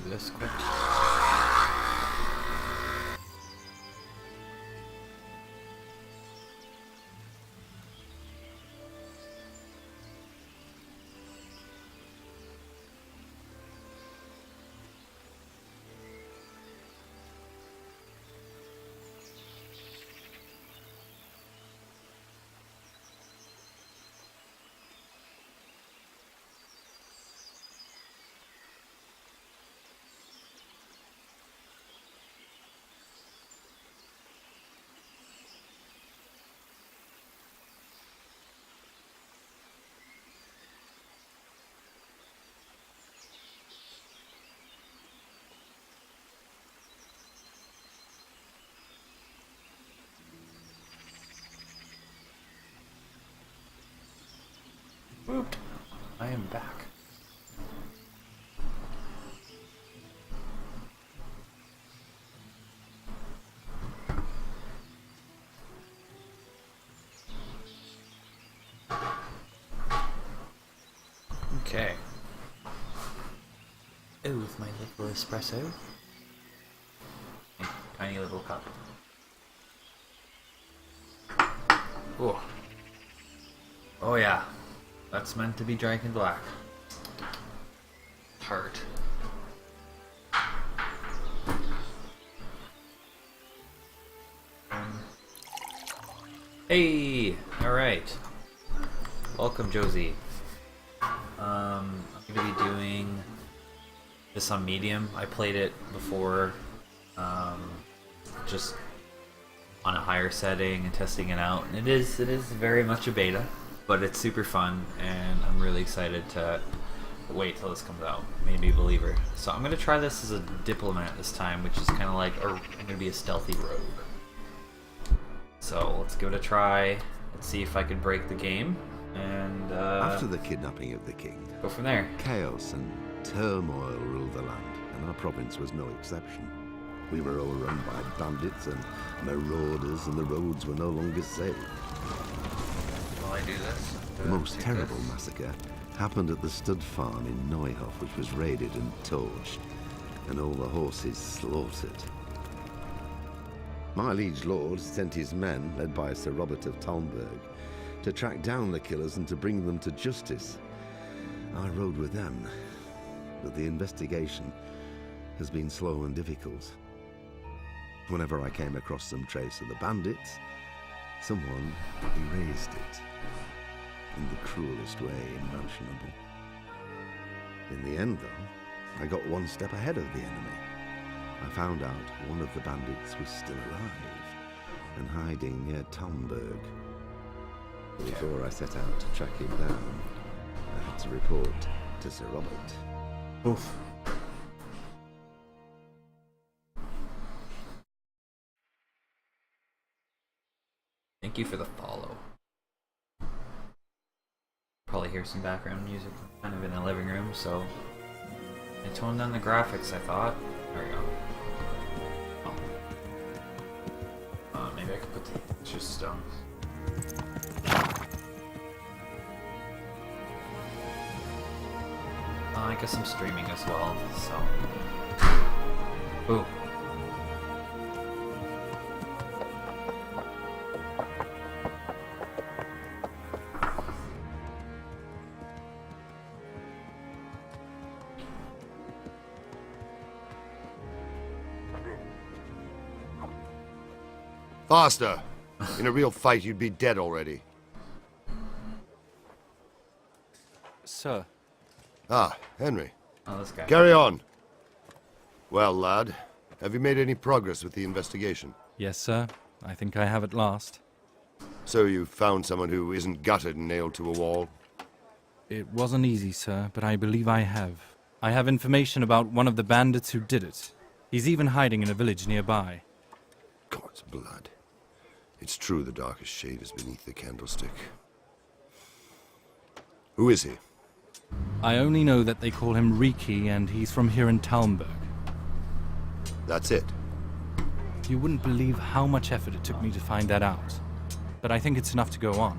this quick. Boop. I am back. Okay. Ooh, with my little espresso. Tiny little cup. Ooh. Oh yeah. That's meant to be drank in black. Heart. Hey! Alright. Welcome, Josie. I'm going to be doing this on medium. I played it before, just on a higher setting and testing it out. And it is very much a beta. But it's super fun, and I'm really excited to wait till this comes out. Maybe a believer. So I'm going to try this as a diplomat this time, which is kind of like, or I'm going to be a stealthy rogue. So let's give it a try. Let's see if I can break the game, and after the kidnapping of the king, go from there. Chaos and turmoil ruled the land, and our province was no exception. We were all run by bandits and marauders, and the roads were no longer safe. I do this. The most terrible massacre happened at the stud farm in Neuhof, which was raided and torched, and all the horses slaughtered. My liege lord sent his men, led by Sir Robert of Talmberg, to track down the killers and to bring them to justice. I rode with them, but the investigation has been slow and difficult. Whenever I came across some trace of the bandits, someone erased it. In the cruelest way imaginable. In the end, though, I got one step ahead of the enemy. I found out one of the bandits was still alive and hiding near Talmberg. Before I set out to track him down, I had to report to Sir Robert. Oof. Thank you for the follow. Probably hear some background music. I'm kind of in the living room, so I toned down the graphics, I thought. There we go. Oh. Maybe I could put the just down. I guess I'm streaming as well, so. Ooh. Faster! In a real fight, you'd be dead already. Sir. Ah, Henry. Oh, this guy. Carry on. Well, lad, have you made any progress with the investigation? Yes, sir. I think I have at last. So you found someone who isn't gutted and nailed to a wall? It wasn't easy, sir, but I believe I have. I have information about one of the bandits who did it. He's even hiding in a village nearby. God's blood. It's true the darkest shade is beneath the candlestick. Who is he? I only know that they call him Riki, and he's from here in Talmberg. That's it. You wouldn't believe how much effort it took me to find that out. But I think it's enough to go on.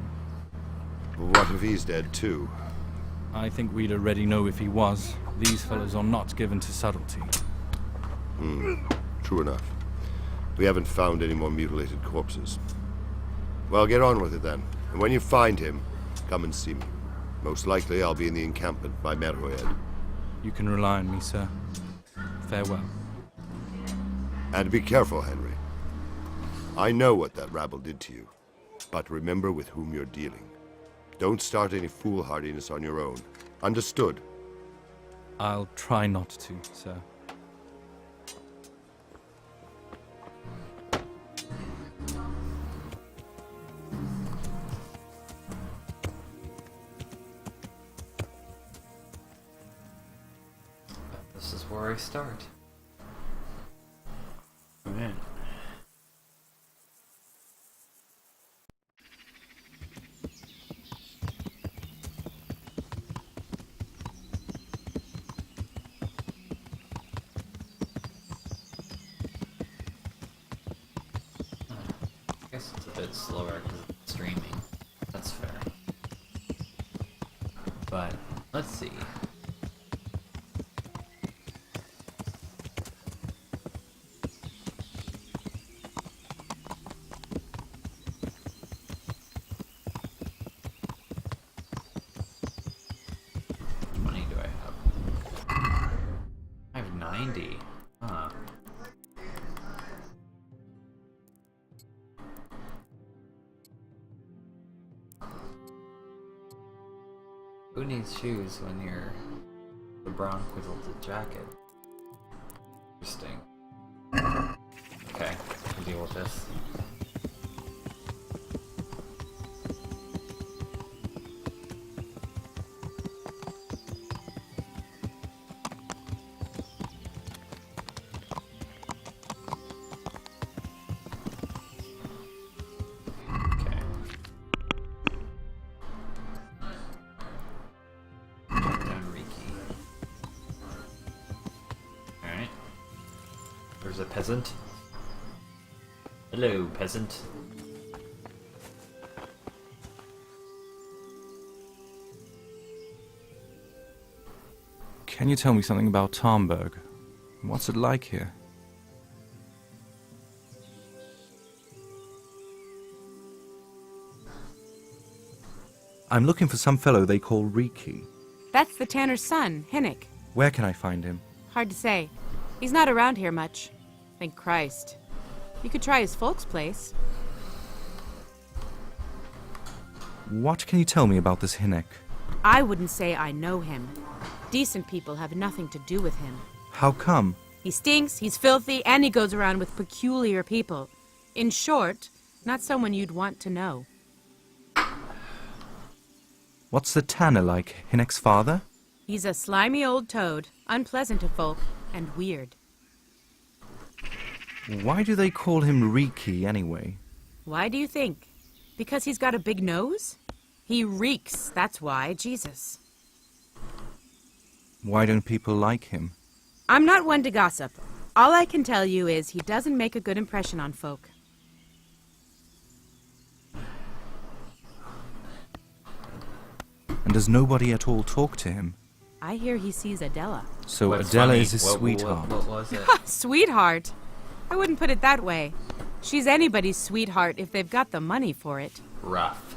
What if he's dead too? I think we'd already know if he was. These fellows are not given to subtlety. True enough. We haven't found any more mutilated corpses. Well, get on with it then. And when you find him, come and see me. Most likely I'll be in the encampment by Merhoed. You can rely on me, sir. Farewell. And be careful, Henry. I know what that rabble did to you, but remember with whom you're dealing. Don't start any foolhardiness on your own. Understood? I'll try not to, sir. This is where I start. Man. I guess it's a bit slower because it's streaming. That's fair. But let's see. How many do I have? I have 90. Huh. Who needs shoes when you're the brown quilted jacket? Interesting. Okay, I'll deal with this. Okay. Down Riki. Alright. There's a peasant. Hello, peasant. Can you tell me something about Tarnberg? What's it like here? I'm looking for some fellow they call Riki. That's the tanner's son, Hinnick. Where can I find him? Hard to say. He's not around here much. Thank Christ. You could try his folks' place. What can you tell me about this Hinnick? I wouldn't say I know him. Decent people have nothing to do with him. How come? He stinks, he's filthy, and he goes around with peculiar people. In short, not someone you'd want to know. What's the tanner like? Hinnick's father? He's a slimy old toad, unpleasant to folk, and weird. Why do they call him Riki anyway? Why do you think? Because he's got a big nose? He reeks, that's why, Jesus. Why don't people like him? I'm not one to gossip. All I can tell you is he doesn't make a good impression on folk. And does nobody at all talk to him? I hear he sees Adela. So What's Adela funny? is his sweetheart. What was it? Sweetheart? I wouldn't put it that way. She's anybody's sweetheart if they've got the money for it. Rough.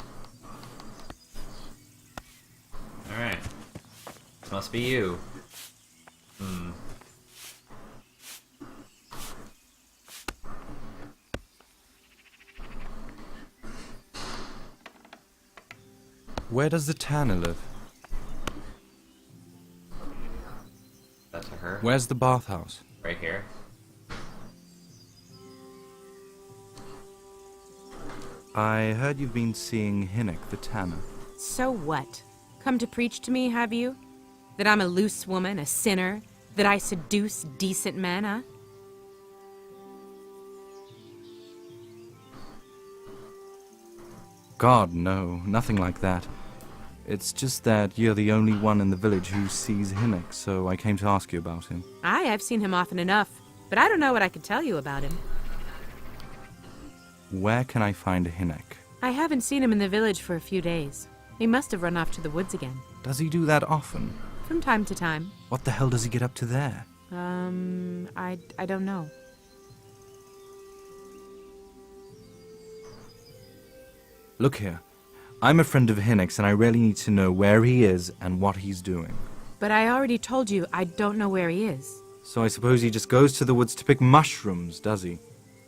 Alright. Must be you. Where does the tanner live? That's her. Where's the bathhouse? Right here. I heard you've been seeing Hinnick the tanner. So what? Come to preach to me, have you? That I'm a loose woman, a sinner? That I seduce decent men, huh? God, no, nothing like that. It's just that you're the only one in the village who sees Hinnick, so I came to ask you about him. Aye, I've seen him often enough, but I don't know what I could tell you about him. Where can I find Hinnick? I haven't seen him in the village for a few days. He must have run off to the woods again. Does he do that often? From time to time. What the hell does he get up to there? I don't know. Look here. I'm a friend of Hinnick's and I really need to know where he is and what he's doing. But I already told you I don't know where he is. So I suppose he just goes to the woods to pick mushrooms, does he?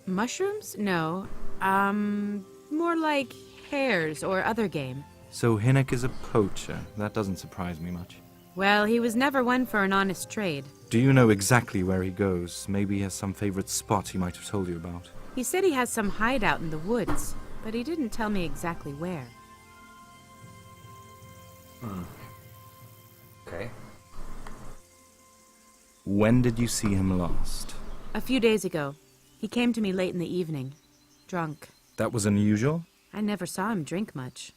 Mushrooms? No. More like hares or other game. So Hinnick is a poacher. That doesn't surprise me much. Well, he was never one for an honest trade. Do you know exactly where he goes? Maybe he has some favorite spot he might have told you about. He said he has some hideout in the woods, but he didn't tell me exactly where. Okay. When did you see him last? A few days ago. He came to me late in the evening. Drunk. That was unusual? I never saw him drink much.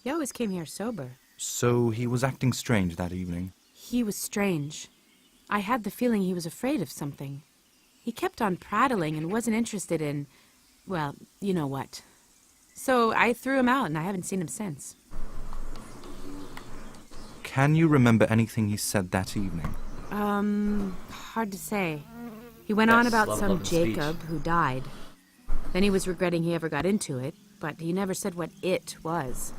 He always came here sober. So he was acting strange that evening? He was strange. I had the feeling he was afraid of something. He kept on prattling and wasn't interested in, well, you know what. So I threw him out and I haven't seen him since. Can you remember anything he said that evening? Hard to say. He went on Yes, about love, some love, and speech. Jacob who died. Then he was regretting he ever got into it, but he never said what it was.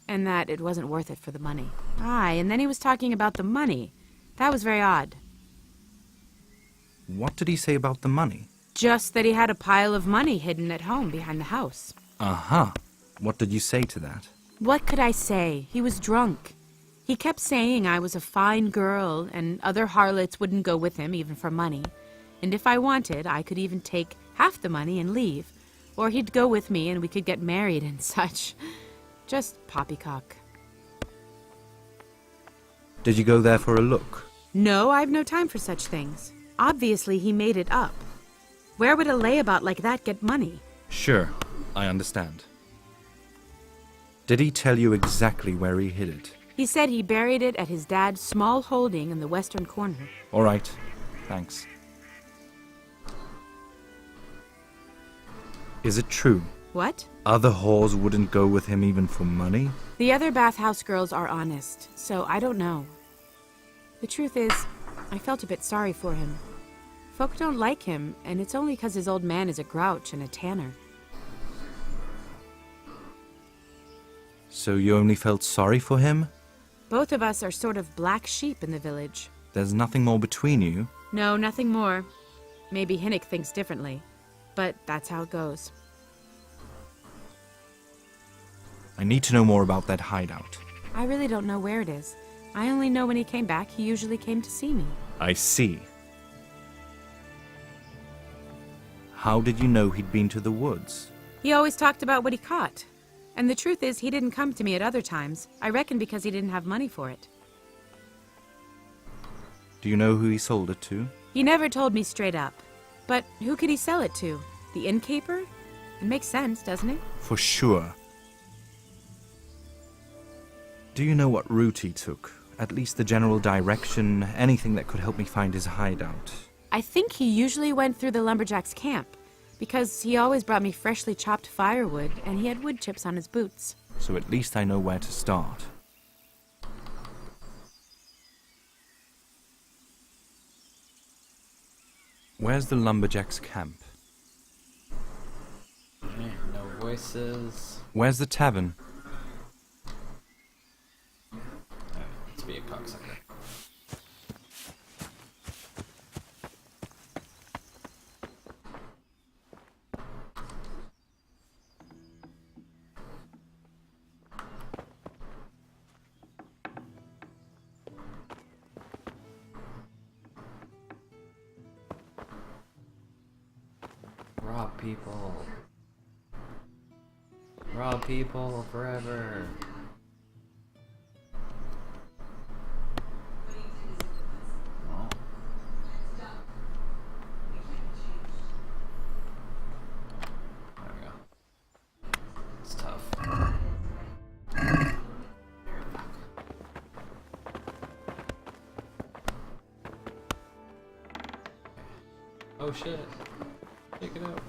And that it wasn't worth it for the money. Aye, and then he was talking about the money. That was very odd. What did he say about the money? Just that he had a pile of money hidden at home behind the house. Aha. What did you say to that? What could I say? He was drunk. He kept saying I was a fine girl, and other harlots wouldn't go with him even for money. And if I wanted, I could even take half the money and leave. Or he'd go with me and we could get married and such. Just poppycock. Did you go there for a look? No, I've no time for such things. Obviously, he made it up. Where would a layabout like that get money? Sure, I understand. Did he tell you exactly where he hid it? He said he buried it at his dad's small holding in the western corner. All right, thanks. Is it true? What? Other whores wouldn't go with him even for money? The other bathhouse girls are honest, so I don't know. The truth is, I felt a bit sorry for him. Folk don't like him, and it's only 'cause his old man is a grouch and a tanner. So you only felt sorry for him? Both of us are sort of black sheep in the village. There's nothing more between you? No, nothing more. Maybe Hinnick thinks differently, but that's how it goes. I need to know more about that hideout. I really don't know where it is. I only know when he came back, he usually came to see me. I see. How did you know he'd been to the woods? He always talked about what he caught. And the truth is, he didn't come to me at other times. I reckon because he didn't have money for it. Do you know who he sold it to? He never told me straight up. But who could he sell it to? The innkeeper? It makes sense, doesn't it? For sure. Do you know what route he took? At least the general direction, anything that could help me find his hideout. I think he usually went through the lumberjack's camp, because he always brought me freshly chopped firewood, and he had wood chips on his boots. So at least I know where to start. Where's the lumberjack's camp? No voices. Where's the tavern? Let's be a cocksucker. Rob people. Rob people forever. Oh. There we go. It's tough. Oh shit. Take it out.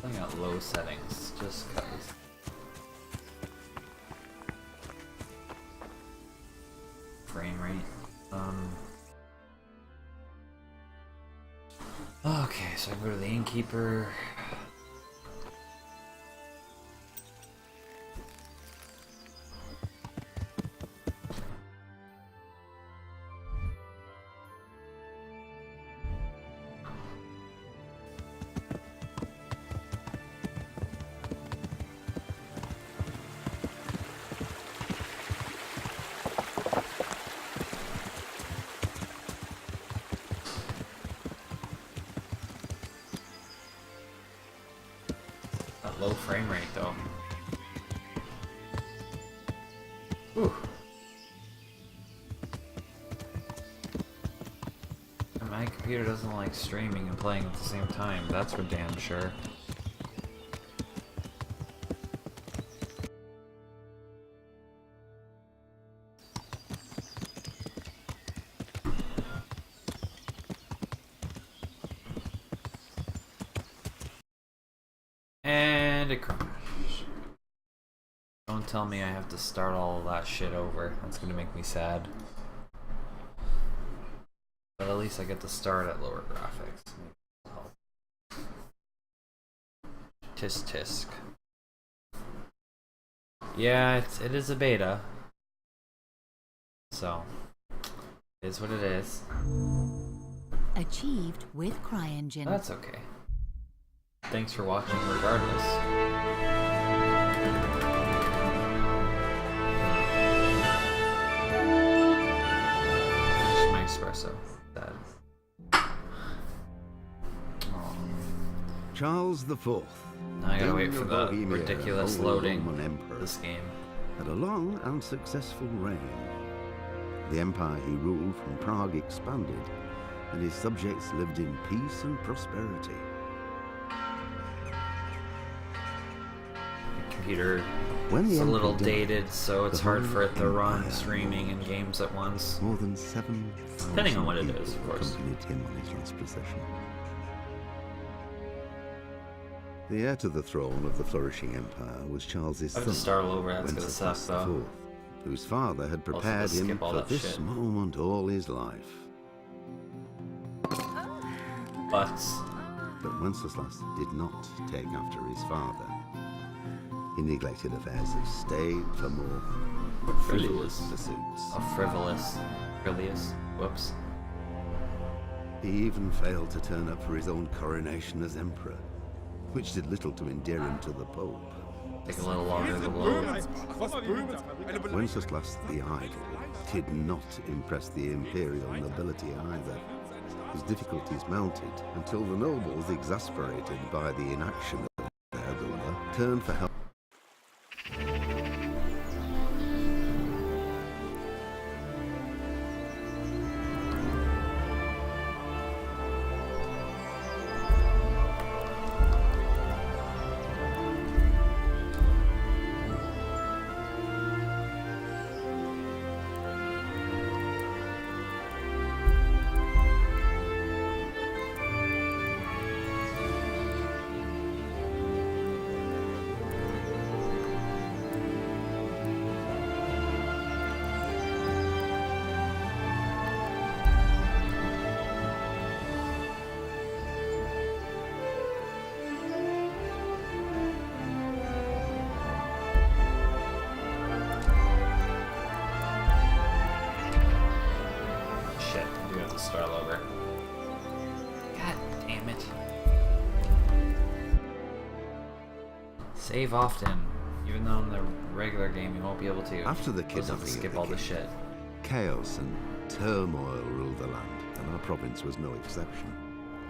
Playing at low settings, just cause. Frame rate. Okay, so I go to the innkeeper. Low frame rate though. Whew. And my computer doesn't like streaming and playing at the same time, that's for damn sure. And it crashed. Don't tell me I have to start all of that shit over. That's gonna make me sad. But at least I get to start at lower graphics. Tisk tisk. Yeah, it is a beta. So, it is what it is. Achieved with CryEngine. That's okay. Thanks for watching regardless. Just my espresso. Sad. Oh. Charles IV. Now I gotta King wait for of the Bohemia, ridiculous Holy loading Roman of Emperor, this game. had a long and successful reign. The empire he ruled from Prague expanded, and his subjects lived in peace and prosperity. The computer When the is a emperor little died, dated, so it's the hard whole for it to run empire streaming and games at once. More than 7,000 Depending on what it people is, of course. accompanied him on his last procession. The heir to the throne of the flourishing empire was Charles's I have son, to start all over, that's gonna Wenceslas suck though. IV, whose father had Also, prepared to him skip all for that this shit. moment all his life. But But Wenceslas did not take after his father. He neglected affairs of state for more frivolous pursuits. frivolous. Whoops. He even failed to turn up for his own coronation as emperor, which did little to endear him to the Pope. Take a little longer to load. Wenceslas the Idle did not impress the imperial nobility either. His difficulties mounted until the nobles, exasperated by the inaction of their ruler, turned for help. Shit, I do have to start all over. God damn it. Save often. Even though in the regular game you won't be able to. After the You'll just have to kidnapping of skip the all the king, shit. chaos and turmoil ruled the land, and our province was no exception.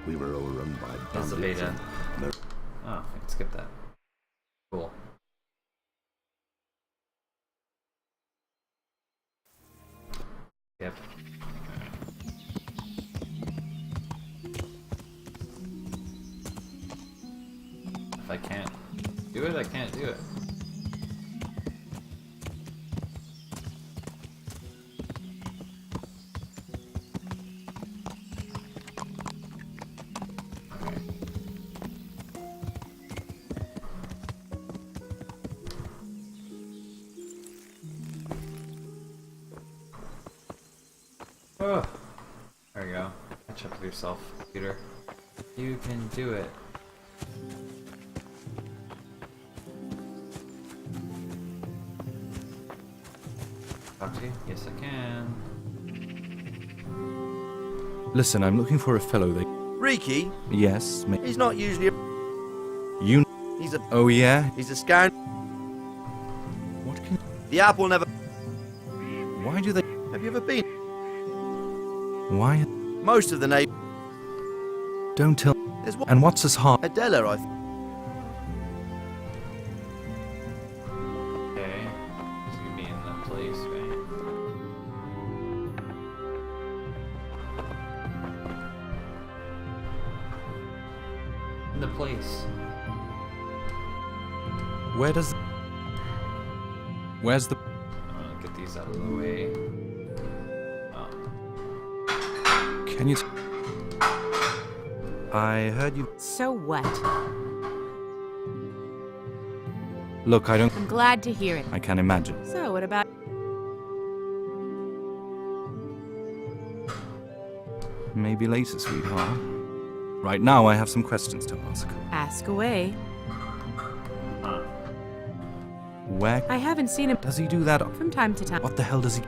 We were overrun by That's the bandits beta. and Oh, I can skip that. Cool. Yep. If I can't do it, I can't do it. Okay. Oh, there you go. Catch up with yourself, computer. You can do it. Talk to you? Yes, I can. Listen, I'm looking for a fellow that... Riki, Yes, he's not usually a... you... He's a... Oh, yeah? He's a scoundrel. What can... The apple never... Why do they... Have you ever been? Why... Most of the neighbors... Don't tell... There's one... And what's his heart? Adela, Okay. He's gonna be in the place, right? In the place. Where does... Where's the... I'm gonna get these out of the way. Oh. Can you... I heard you... So what? Look, I don't... I'm glad to hear it. I can imagine. So what about... Maybe later, sweetheart. Right now, I have some questions to ask. Ask away. Where I haven't seen him does he do that? from time to time. What the hell does he...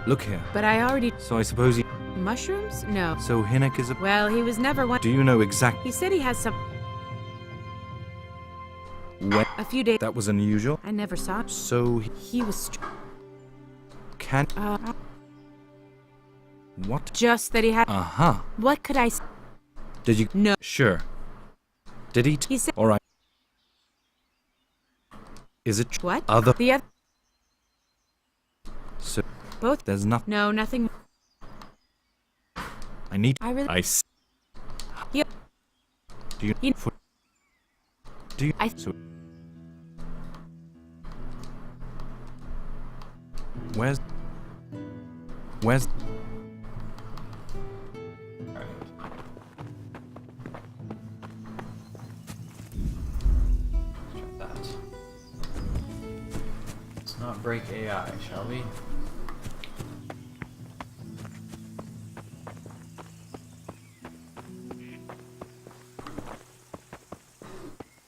Look here. But I already... So I suppose he... Mushrooms? No. So Hinnock is a... Well, he was never one... Do you know exactly He said he has some... when A few days... that was unusual? I never saw him. So He was... can... What? Just that he had... Uh-huh. What could I... Did you... No. Sure. Did he... He said... Alright. Is it... What? Other... The other... So... Both... There's nothing... No, nothing... I need... I really... I... s- He... Do you... He- For, do you... I- So... Where's... Where's... Alright. Check that. Let's not break AI, shall we?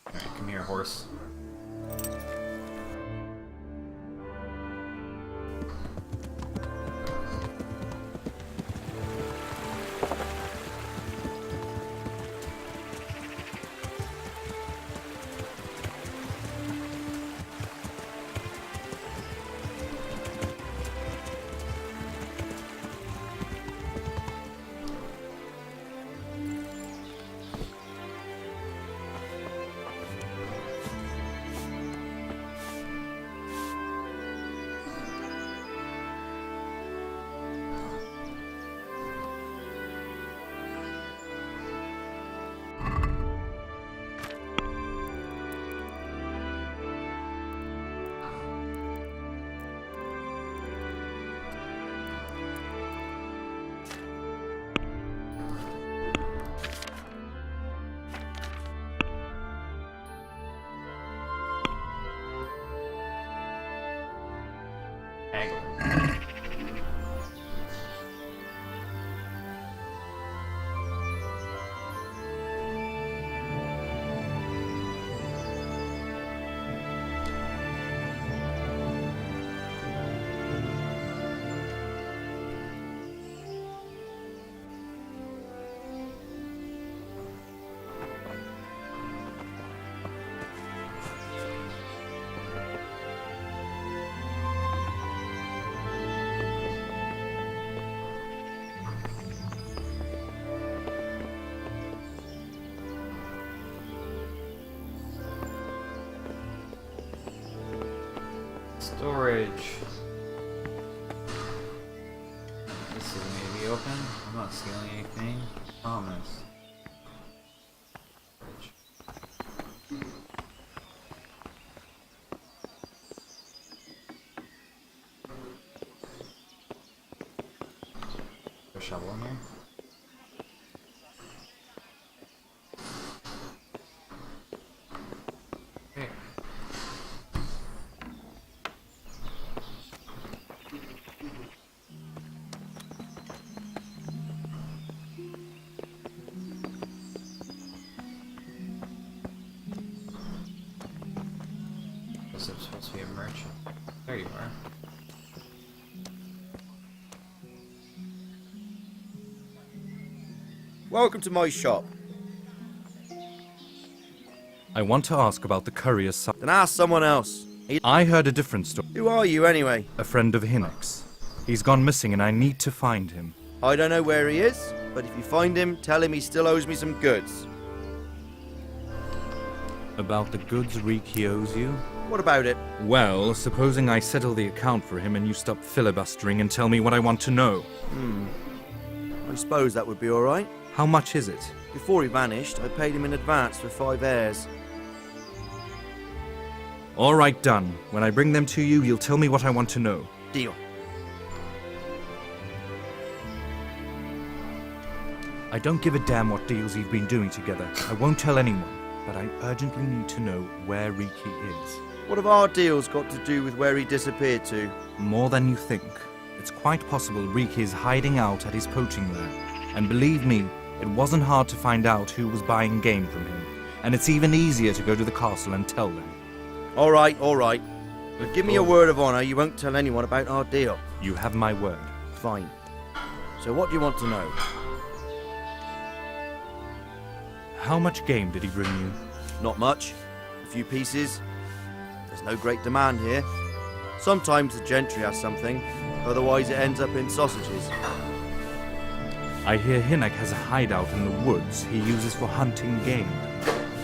Alright, come here, horse. Storage. This is maybe open. I'm not stealing anything. Promise. Storage. A shovel in here. Okay. Was it supposed to be a merchant? There you are. Welcome to my shop. I want to ask about the courier's son. Then ask someone else. I heard a different story. Who are you anyway? A friend of Hinnock's. He's gone missing and I need to find him. I don't know where he is, but if you find him, tell him he still owes me some goods. About the goods Reek he owes you? What about it? Well, supposing I settle the account for him and you stop filibustering and tell me what I want to know. I suppose that would be all right. How much is it? Before he vanished, I paid him in advance for 5 heirs. All right, done. When I bring them to you, you'll tell me what I want to know. Deal. I don't give a damn what deals you've been doing together. I won't tell anyone, but I urgently need to know where Riki is. What have our deals got to do with where he disappeared to? More than you think. It's quite possible Riki is hiding out at his poaching lair. And believe me, it wasn't hard to find out who was buying game from him. And it's even easier to go to the castle and tell them. All right. But give me your word of honor you won't tell anyone about our deal. You have my word. Fine. So what do you want to know? How much game did he bring you? Not much. A few pieces. There's no great demand here. Sometimes the gentry has something, otherwise it ends up in sausages. I hear Hinnock has a hideout in the woods he uses for hunting game.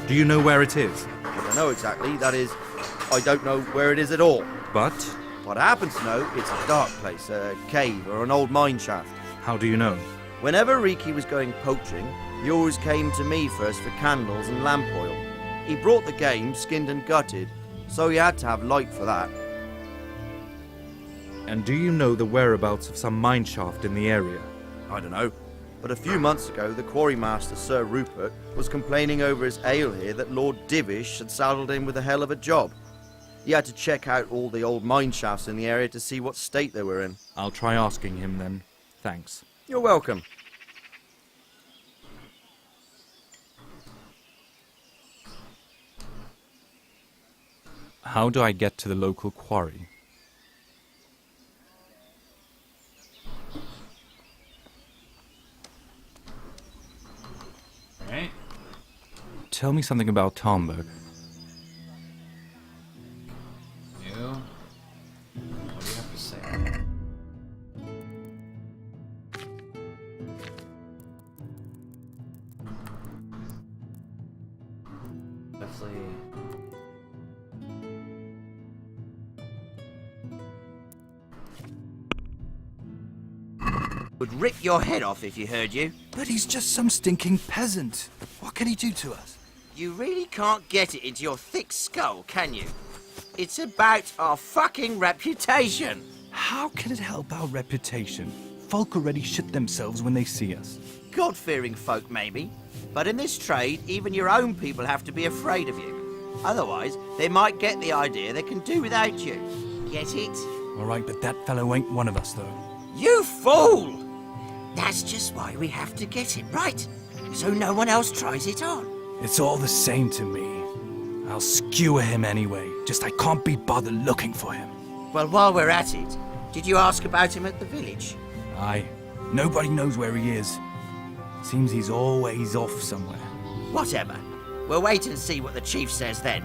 Do you know where it is? I don't know exactly, that is, I don't know where it is at all. But What I happen to know, it's a dark place, a cave or an old mine shaft. how do you know? Whenever Riki was going poaching, he always came to me first for candles and lamp oil. He brought the game skinned and gutted, so he had to have light for that. And do you know the whereabouts of some mine shaft in the area? I don't know. But a few months ago, the quarrymaster, Sir Rupert, was complaining over his ale here that Lord Divish had saddled him with a hell of a job. He had to check out all the old mine shafts in the area to see what state they were in. I'll try asking him then. Thanks. You're welcome. How do I get to the local quarry? Alright. Tell me something about Talmberg. You? What do you have to say? Definitely. Would rip your head off if he heard you. But he's just some stinking peasant. What can he do to us? You really can't get it into your thick skull, can you? It's about our fucking reputation. How can it help our reputation? Folk already shit themselves when they see us. God-fearing folk, maybe. But in this trade, even your own people have to be afraid of you. Otherwise, they might get the idea they can do without you. Get it? All right, but that fellow ain't one of us, though. You fool! That's just why we have to get it right, so no one else tries it on. It's all the same to me. I'll skewer him anyway. Just I can't be bothered looking for him. Well, while we're at it, did you ask about him at the village? Aye. Nobody knows where he is. Seems he's always off somewhere. Whatever. We'll wait and see what the chief says then.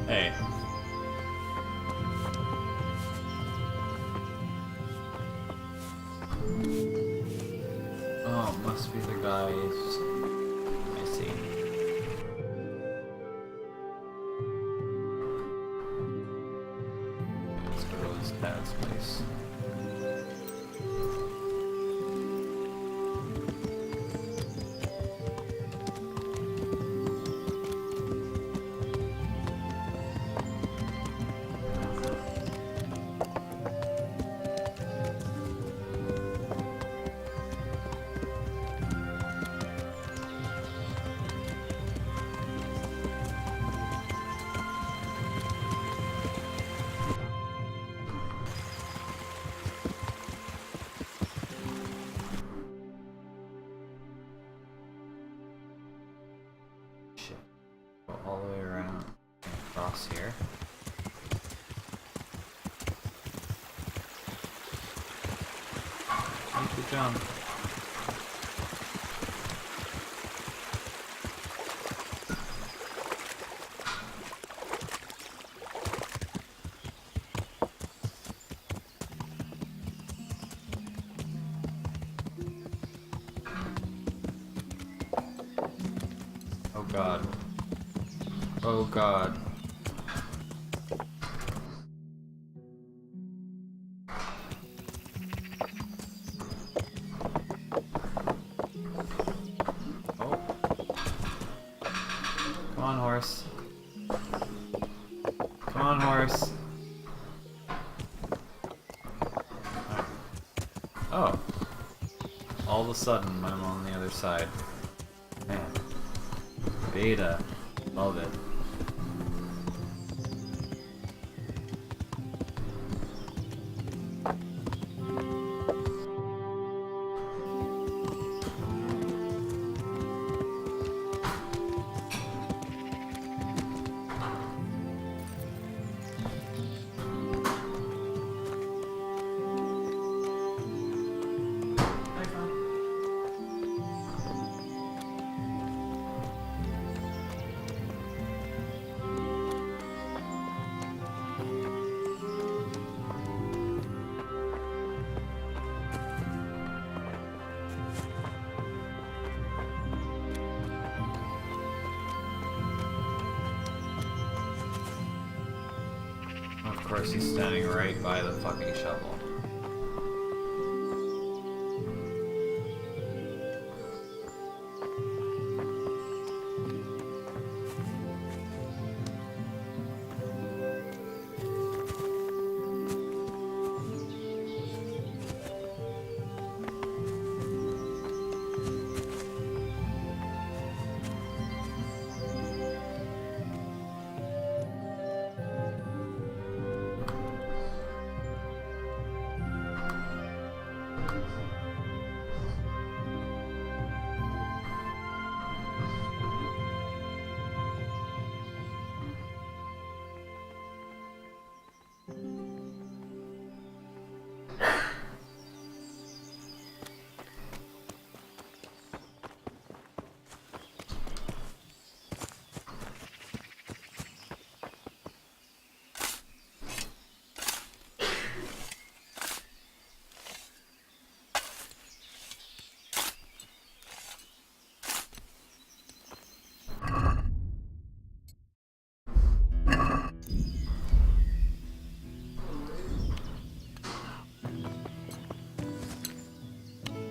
Hey. Oh, it must be the guys. I see. Let's go to his dad's place. Go all the way around across here. Make the jump. Oh god. Oh god. Oh. Come on, horse. Come on, horse. Oh. All of a sudden, I'm on the other side. Man. Beta. Love it. Of course, he's standing right by the fucking shovel.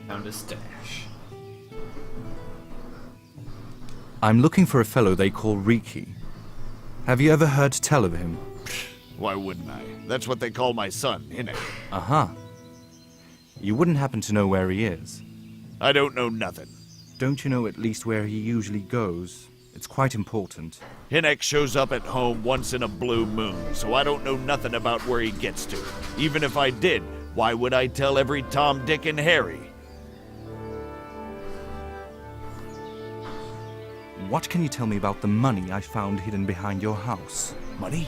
Found a stash. I'm looking for a fellow they call Riki. Have you ever heard tell of him? Why wouldn't I? That's what they call my son, Hinnick. Uh-huh. You wouldn't happen to know where he is? I don't know nothing. Don't you know at least where he usually goes? It's quite important. Hinnick shows up at home once in a blue moon, so I don't know nothing about where he gets to. Even if I did, why would I tell every Tom, Dick, and Harry? What can you tell me about the money I found hidden behind your house? Money?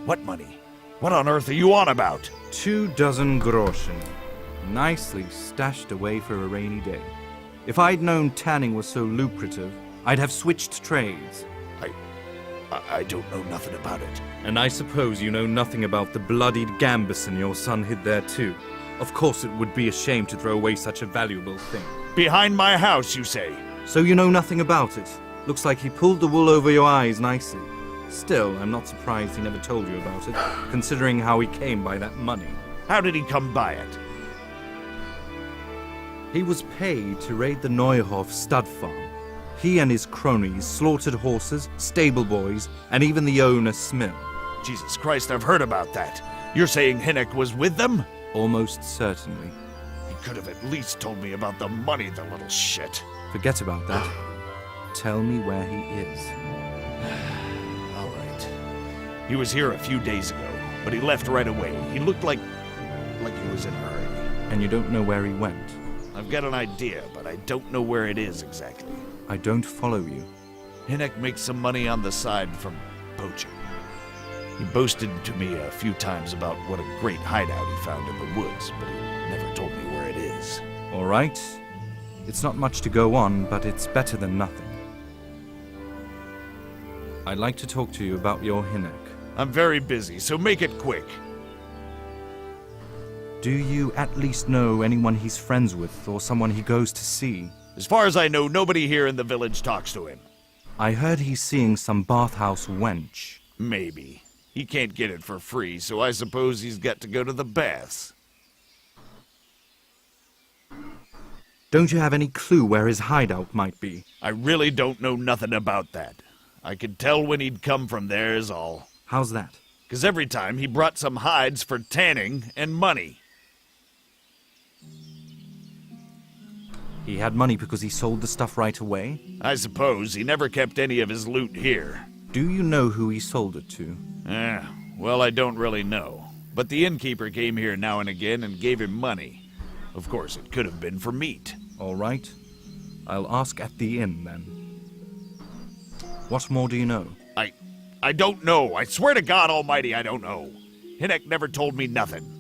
What money? What on earth are you on about? 24 groschen. Nicely stashed away for a rainy day. If I'd known tanning was so lucrative, I'd have switched trades. I don't know nothing about it. And I suppose you know nothing about the bloodied gambeson your son hid there too. Of course it would be a shame to throw away such a valuable thing. Behind my house, you say? So you know nothing about it? Looks like he pulled the wool over your eyes nicely. Still, I'm not surprised he never told you about it, considering how he came by that money. How did he come by it? He was paid to raid the Neuhof stud farm. He and his cronies slaughtered horses, stable boys, and even the owner Smill. Jesus Christ, I've heard about that. You're saying Hinnick was with them? Almost certainly. He could have at least told me about the money, the little shit. Forget about that. Tell me where he is. All right. He was here a few days ago, but he left right away. He looked like he was in a hurry. And you don't know where he went? I've got an idea, but I don't know where it is exactly. I don't follow you. Hinnock makes some money on the side from poaching. He boasted to me a few times about what a great hideout he found in the woods, but he never told me where it is. All right. It's not much to go on, but it's better than nothing. I'd like to talk to you about your Hinnock. I'm very busy, so make it quick. Do you at least know anyone he's friends with, or someone he goes to see? As far as I know, nobody here in the village talks to him. I heard he's seeing some bathhouse wench. Maybe. He can't get it for free, so I suppose he's got to go to the baths. Don't you have any clue where his hideout might be? I really don't know nothing about that. I could tell when he'd come from there is all. How's that? 'Cause every time he brought some hides for tanning and money. He had money because he sold the stuff right away? I suppose he never kept any of his loot here. Do you know who he sold it to? Well, I don't really know. But the innkeeper came here now and again and gave him money. Of course, it could have been for meat. All right. I'll ask at the inn, then. What more do you know? I don't know. I swear to God Almighty, I don't know. Hinnock never told me nothing.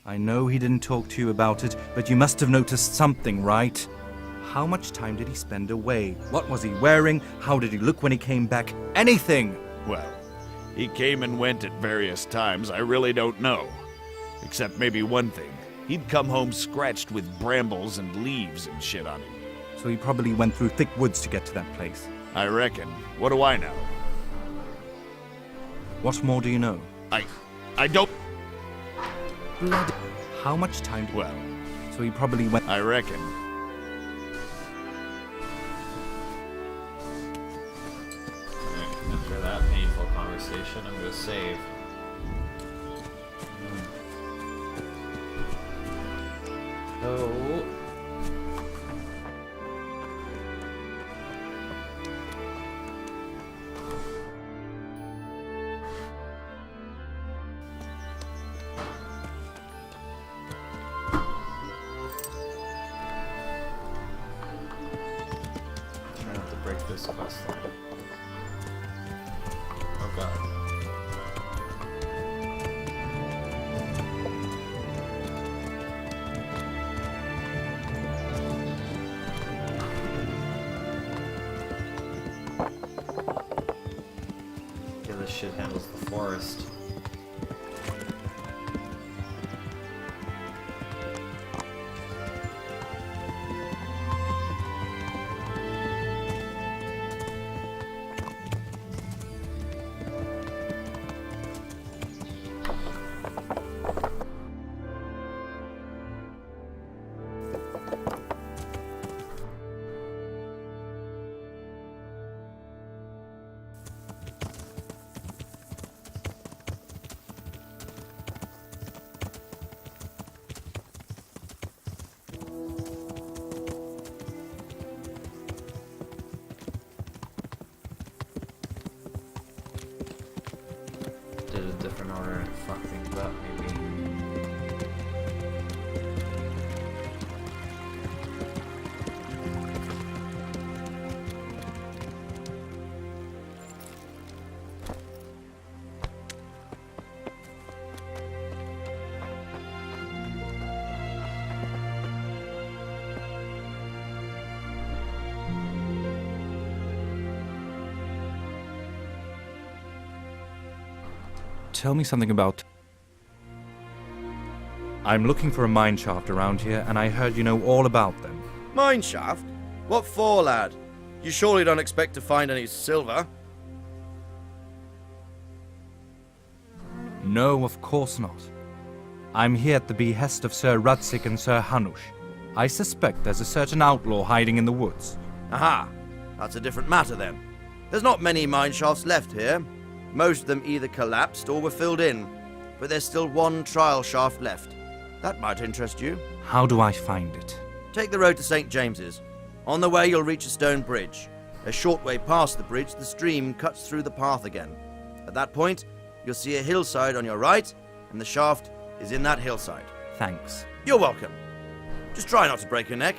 I know he didn't talk to you about it, but you must have noticed something, right? How much time did he spend away? What was he wearing? How did he look when he came back? Anything! Well, he came and went at various times. I really don't know. Except maybe one thing. He'd come home scratched with brambles and leaves and shit on him. So he probably went through thick woods to get to that place. I reckon. What do I know? What more do you know? I don't... Bloody... How much time did... Well, So he probably went... I reckon. After that painful conversation, I'm gonna save. Oh. Try not to break this quest line. Oh god. Yeah, this shit handles the forest. Did a different order and fuck things up, maybe. Tell me something about... I'm looking for a mine shaft around here, and I heard you know all about them. Mine shaft? What for, lad? You surely don't expect to find any silver? No, of course not. I'm here at the behest of Sir Radzig and Sir Hanush. I suspect there's a certain outlaw hiding in the woods. Aha! That's a different matter then. There's not many mine shafts left here. Most of them either collapsed or were filled in. But there's still one trial shaft left. That might interest you. How do I find it? Take the road to St. James's. On the way, you'll reach a stone bridge. A short way past the bridge, the stream cuts through the path again. At that point, you'll see a hillside on your right, and the shaft is in that hillside. Thanks. You're welcome. Just try not to break your neck.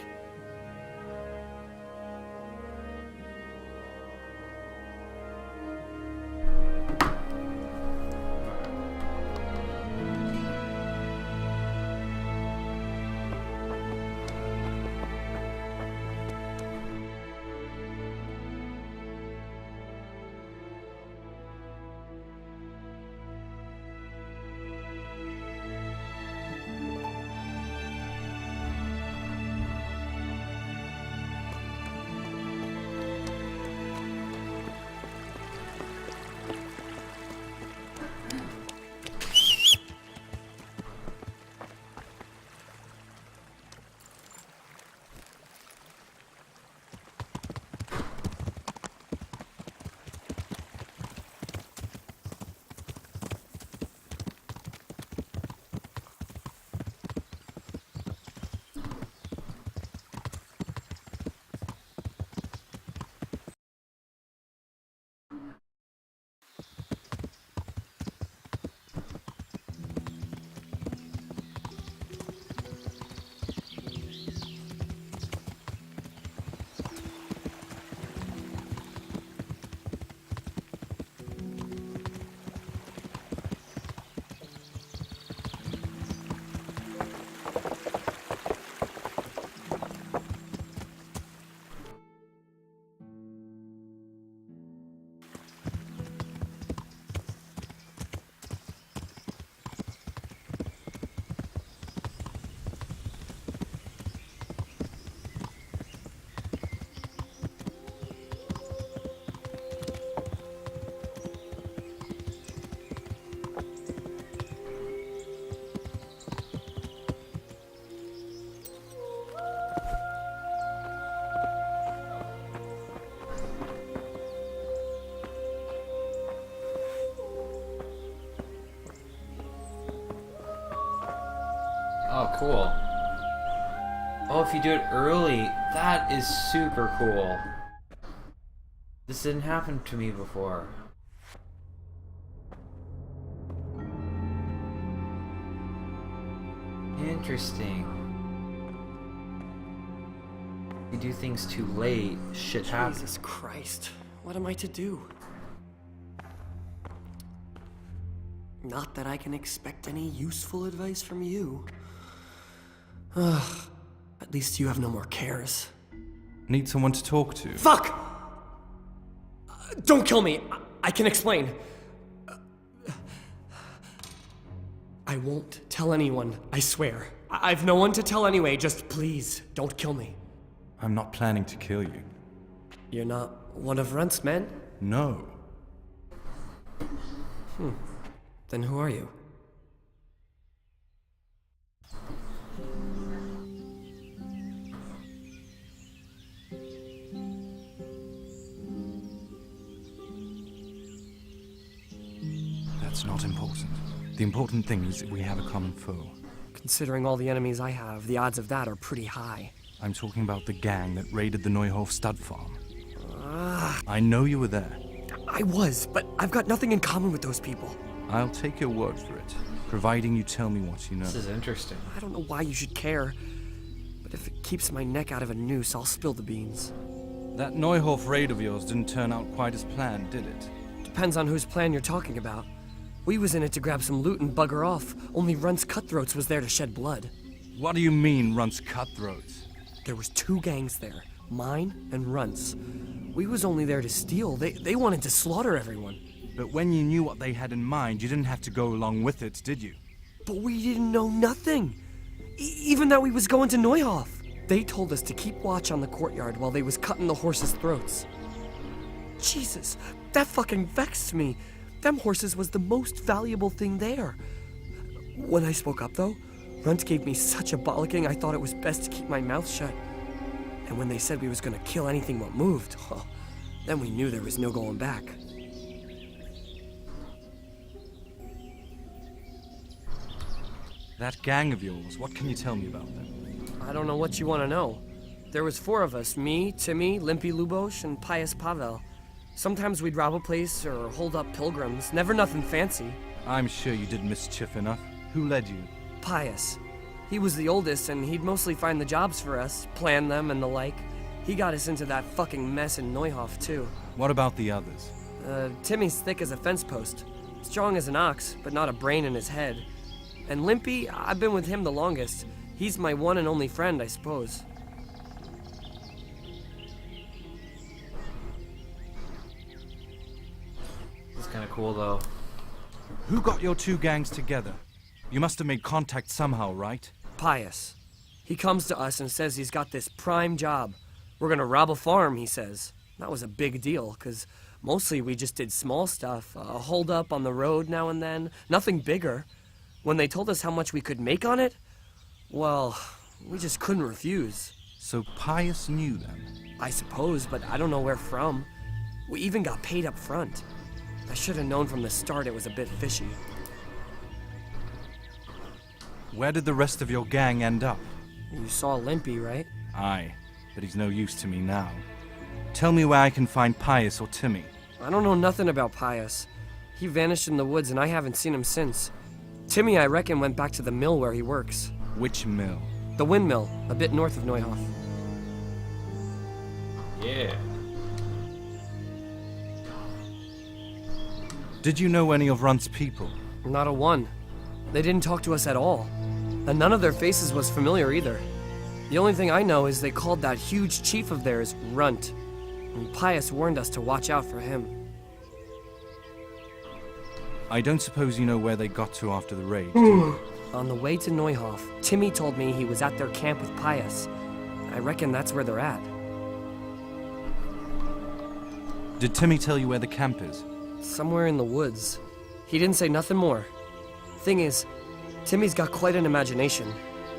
Oh, cool. Oh, if you do it early, that is super cool. This didn't happen to me before. Interesting. You do things too late, shit happens. Jesus Christ. What am I to do? Not that I can expect any useful advice from you. Ugh. At least you have no more cares. Need someone to talk to? Fuck! Don't kill me! I can explain. I won't tell anyone, I swear. I've no one to tell anyway, just please, don't kill me. I'm not planning to kill you. You're not one of Runt's men? No. Then who are you? That's not important. The important thing is that we have a common foe. Considering all the enemies I have, the odds of that are pretty high. I'm talking about the gang that raided the Neuhof stud farm. I know you were there. I was, but I've got nothing in common with those people. I'll take your word for it, providing you tell me what you know. This is interesting. I don't know why you should care, but if it keeps my neck out of a noose, I'll spill the beans. That Neuhof raid of yours didn't turn out quite as planned, did it? Depends on whose plan you're talking about. We was in it to grab some loot and bugger off. Only Runt's cutthroats was there to shed blood. What do you mean, Runt's cutthroats? There was two gangs there, mine and Runt's. We was only there to steal. They wanted to slaughter everyone. But when you knew what they had in mind, you didn't have to go along with it, did you? But we didn't know nothing. Even that we was going to Neuhof. They told us to keep watch on the courtyard while they was cutting the horses' throats. Jesus, that fucking vexed me. Them horses was the most valuable thing there. When I spoke up, though, Runt gave me such a bollocking I thought it was best to keep my mouth shut. And when they said we was gonna kill anything what moved, well, then we knew there was no going back. That gang of yours, what can you tell me about them? I don't know what you want to know. There was 4 of us, me, Timmy, Limpy Lubosh, and Pius Pavel. Sometimes we'd rob a place or hold up pilgrims, never nothing fancy. I'm sure you did mischief enough. Who led you? Pius. He was the oldest, and he'd mostly find the jobs for us, plan them and the like. He got us into that fucking mess in Neuhof, too. What about the others? Timmy's thick as a fence post. Strong as an ox, but not a brain in his head. And Limpy, I've been with him the longest. He's my one and only friend, I suppose. This is kind of cool, though. Who got your two gangs together? You must have made contact somehow, right? Pius. He comes to us and says he's got this prime job. We're gonna rob a farm, he says. That was a big deal, 'cause mostly we just did small stuff. A hold up on the road now and then. Nothing bigger. When they told us how much we could make on it, well, we just couldn't refuse. So Pius knew them? I suppose, but I don't know where from. We even got paid up front. I should have known from the start it was a bit fishy. Where did the rest of your gang end up? You saw Limpy, right? Aye, but he's no use to me now. Tell me where I can find Pius or Timmy. I don't know nothing about Pius. He vanished in the woods and I haven't seen him since. Timmy, I reckon, went back to the mill where he works. Which mill? The windmill, a bit north of Neuhof. Yeah. Did you know any of Runt's people? Not a one. They didn't talk to us at all. And none of their faces was familiar either. The only thing I know is they called that huge chief of theirs Runt. And Pius warned us to watch out for him. I don't suppose you know where they got to after the raid, do you? On the way to Neuhof, Timmy told me he was at their camp with Pius. I reckon that's where they're at. Did Timmy tell you where the camp is? Somewhere in the woods. He didn't say nothing more. Thing is, Timmy's got quite an imagination,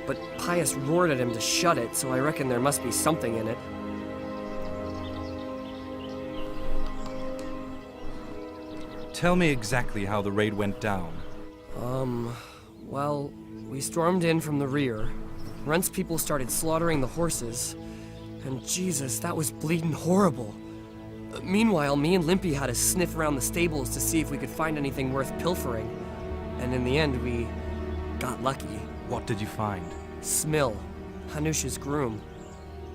but Pius roared at him to shut it, so I reckon there must be something in it. Tell me exactly how the raid went down. Well, We stormed in from the rear. Runt's people started slaughtering the horses. And Jesus, that was bleeding horrible. Meanwhile, me and Limpy had to sniff around the stables to see if we could find anything worth pilfering. And in the end, we got lucky. What did you find? Smill, Hanush's groom.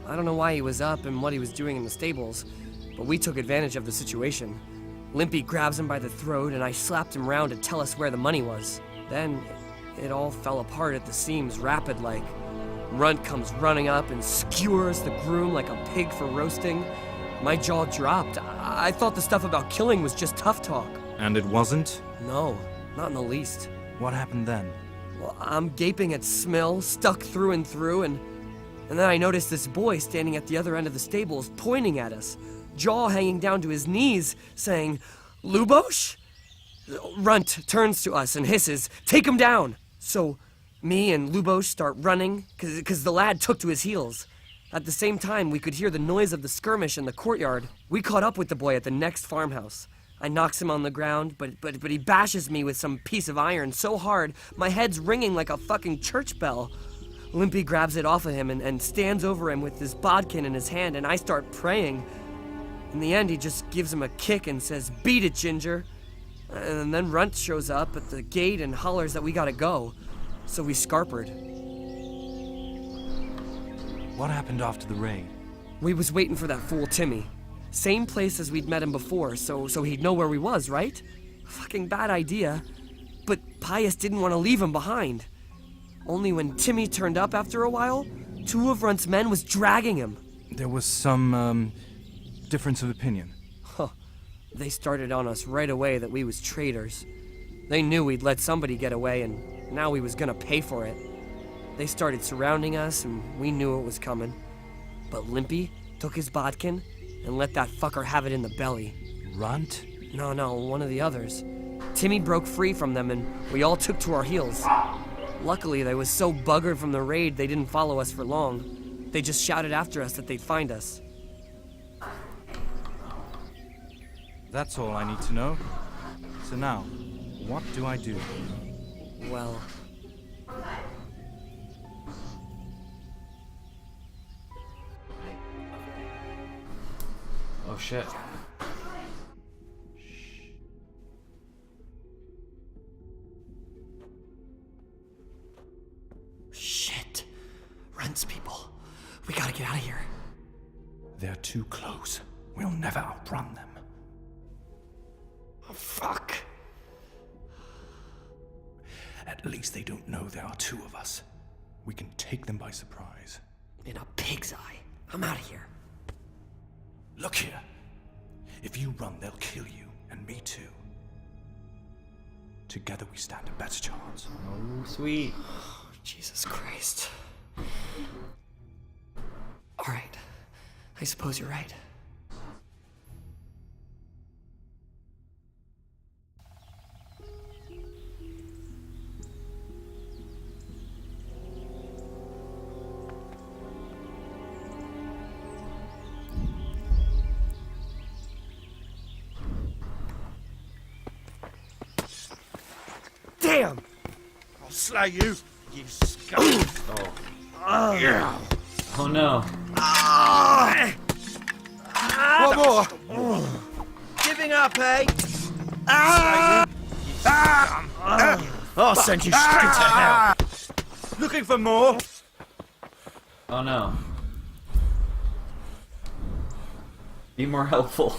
I don't know why he was up and what he was doing in the stables, but we took advantage of the situation. Limpy grabs him by the throat, and I slapped him round to tell us where the money was. Then, it all fell apart at the seams rapid-like. Runt comes running up and skewers the groom like a pig for roasting. My jaw dropped. I thought the stuff about killing was just tough talk. And it wasn't? No, not in the least. What happened then? Well, I'm gaping at Smill, stuck through and through, and then I noticed this boy standing at the other end of the stables, pointing at us, jaw hanging down to his knees, saying, "Lubosh?" Runt turns to us and hisses, "Take him down!" So, me and Lubosh start running, cause the lad took to his heels. At the same time, we could hear the noise of the skirmish in the courtyard. We caught up with the boy at the next farmhouse. I knocks him on the ground, but he bashes me with some piece of iron so hard, my head's ringing like a fucking church bell. Limpy grabs it off of him and stands over him with this bodkin in his hand, and I start praying. In the end, he just gives him a kick and says, "Beat it, Ginger." And then Runt shows up at the gate and hollers that we gotta go. So we scarpered. What happened after the raid? We was waiting for that fool Timmy. Same place as we'd met him before, so he'd know where we was, right? Fucking bad idea. But Pius didn't want to leave him behind. Only when Timmy turned up after a while, 2 of Runt's men was dragging him. There was some, difference of opinion. Huh. They started on us right away that we was traitors. They knew we'd let somebody get away, and now we was gonna pay for it. They started surrounding us, and we knew it was coming. But Limpy took his bodkin and let that fucker have it in the belly. Runt? No, one of the others. Timmy broke free from them, and we all took to our heels. Luckily, they was so buggered from the raid they didn't follow us for long. They just shouted after us that they'd find us. That's all I need to know. So now, what do I do? Well... Oh shit. Shit. Runt's people. We gotta get out of here. They're too close. We'll never outrun them. Oh, fuck. At least they don't know there are 2 of us. We can take them by surprise. In a pig's eye. I'm out of here. Look here. If you run, they'll kill you, and me too. Together we stand a better chance. Oh, sweet. Jesus Christ. All right. I suppose you're right. Damn! I'll slay you, you scum. Yeah. Oh no. One more. Giving up, eh? I'll send you straight to hell. Looking for more? Oh no. Be more helpful.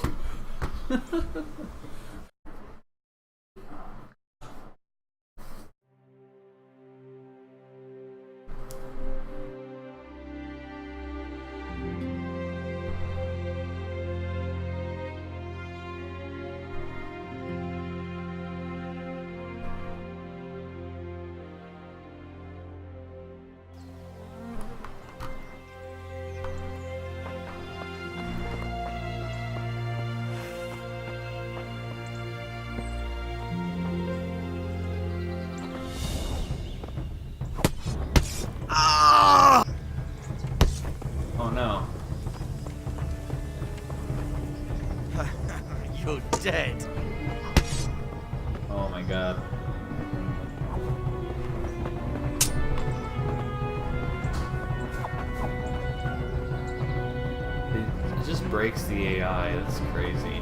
breaks the AI. That's crazy.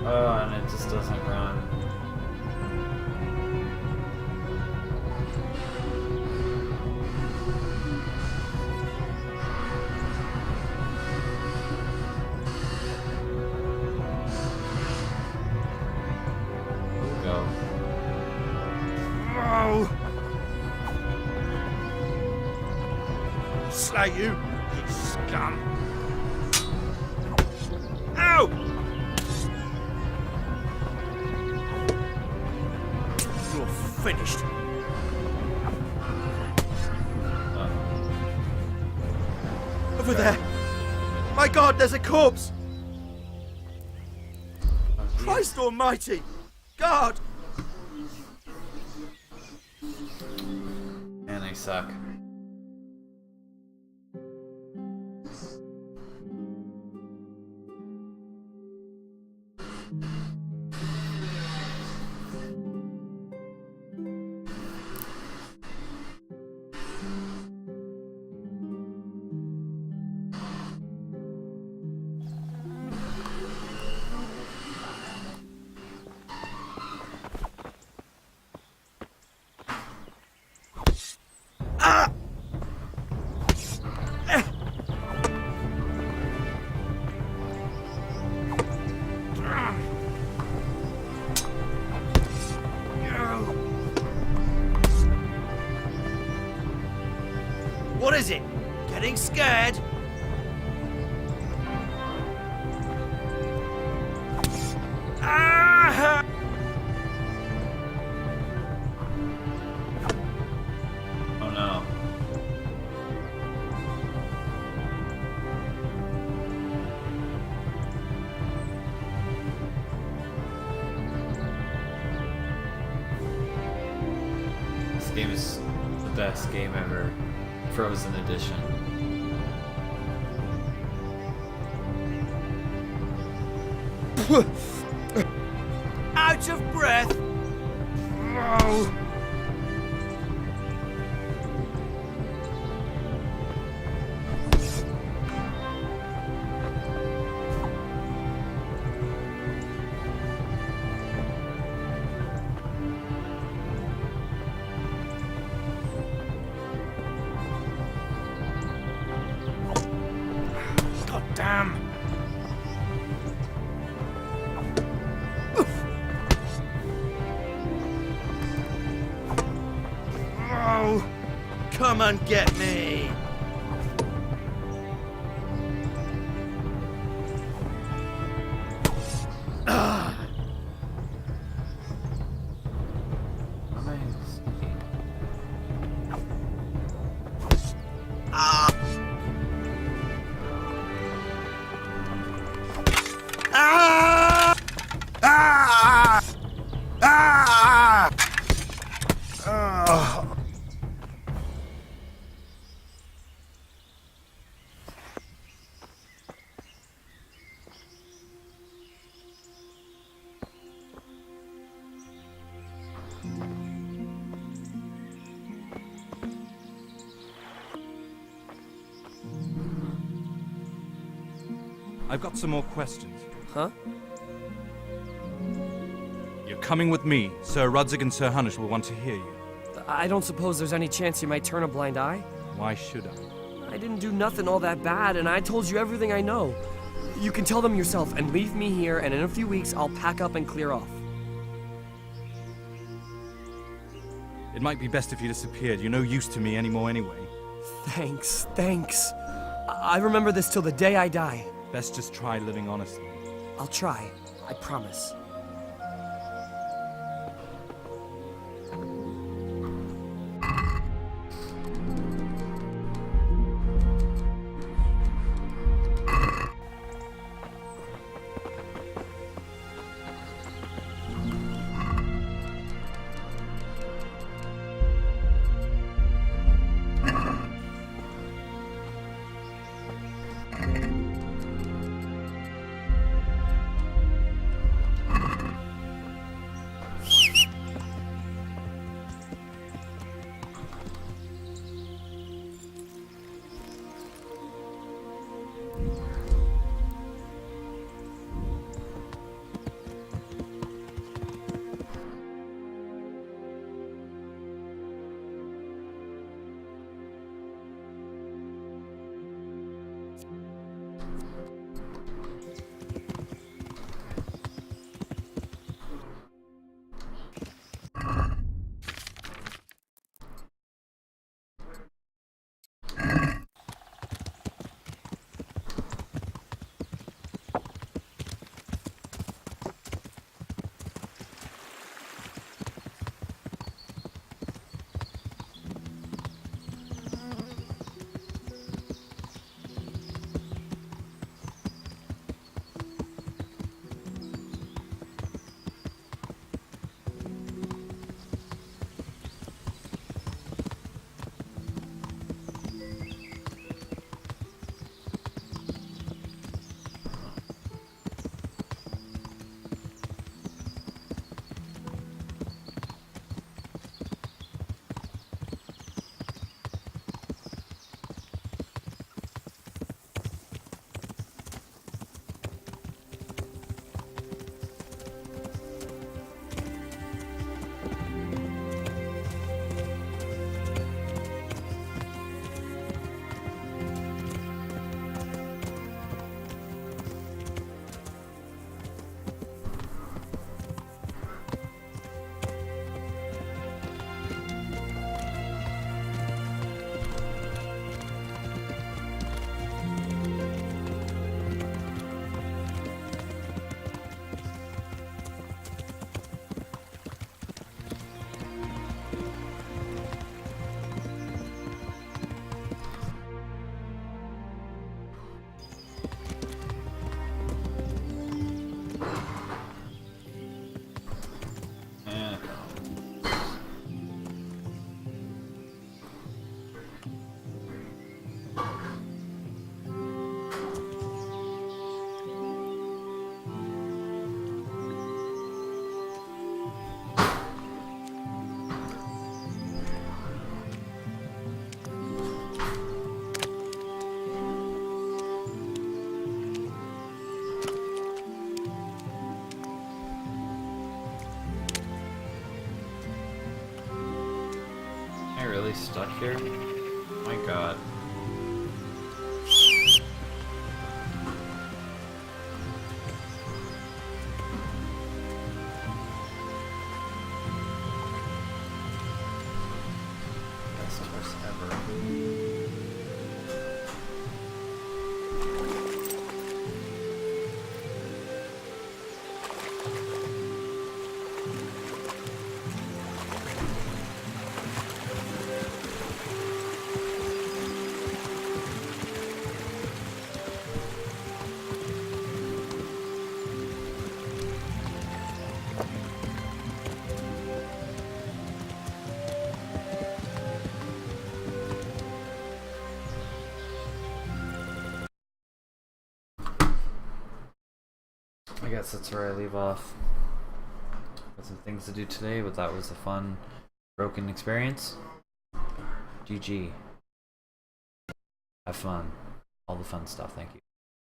Oh, and it just doesn't run. Go. Slay you, you scum! Ow! You're finished. Over there! My God, there's a corpse! Christ almighty! God! And they suck. What is it? Getting scared? Ah! Oh no. This game is the best game ever. Frozen Edition. Out of breath! God damn! Come and get me! I've got some more questions. Huh? You're coming with me. Sir Rudzig and Sir Hunnish will want to hear you. I don't suppose there's any chance you might turn a blind eye? Why should I? I didn't do nothing all that bad, and I told you everything I know. You can tell them yourself and leave me here, and in a few weeks I'll pack up and clear off. It might be best if you disappeared. You're no use to me anymore anyway. Thanks. I remember this till the day I die. Best just try living honestly. I'll try. I promise. stuck here? My god. Best horse ever. I guess that's where I leave off. Got some things to do today, but that was a fun, broken experience. GG. Have fun. All the fun stuff, thank you.